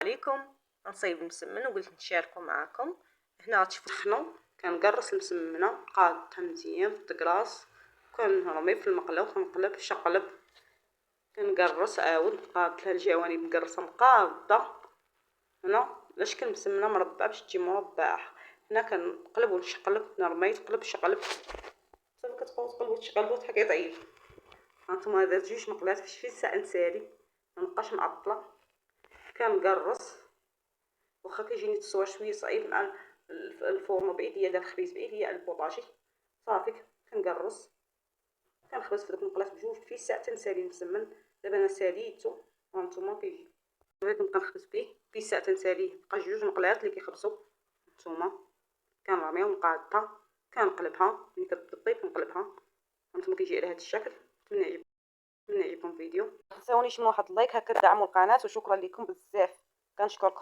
عليكم. نصيب مسمن وقلت نشاركه معكم. هنا تشوفوا طحنو، كنقرص المسمنه قادتها مزيان في الطكراس، كنرمي في المقله وكنقلب شقلب، كنقرص عاود قادتها الجوانب مقرصه مقاده. هنا على شكل مسمنه مربعه باش تجي مربعه. هنا كنقلب ونشقلب، نرمي تقلب شقلب حتى كتبقاو تقلبوا تشقلبوا حتى كيطيب. هانتوما درت 2 مقلات في الساعه نسالي، مابقاش معطله. كنقرص واخا كيجيني التصوير شويه صعيب مع الفورنو بعيد هي دار الخبيز بعيد هي البوطاجي. صافي كنقرص كنخبز في دوك المقلات بجوج في الساعه تنسالي المسمن. دابا انا ساليتو هانتوما كيجي بغيت نبقى نخبز به في الساعه تنساليه، بقى 2 مقلات اللي كيخبزوا. هانتوما كنرميها مقادتها كنقلبها ملي كطيب كنقلبها. هانتوما كيجي على هذا الشكل. نتمنى يعجبكم الفيديو، ما تنساونيش من واحد اللايك هكا تدعموا القناه، وشكرا لكم بزاف كنشكركم.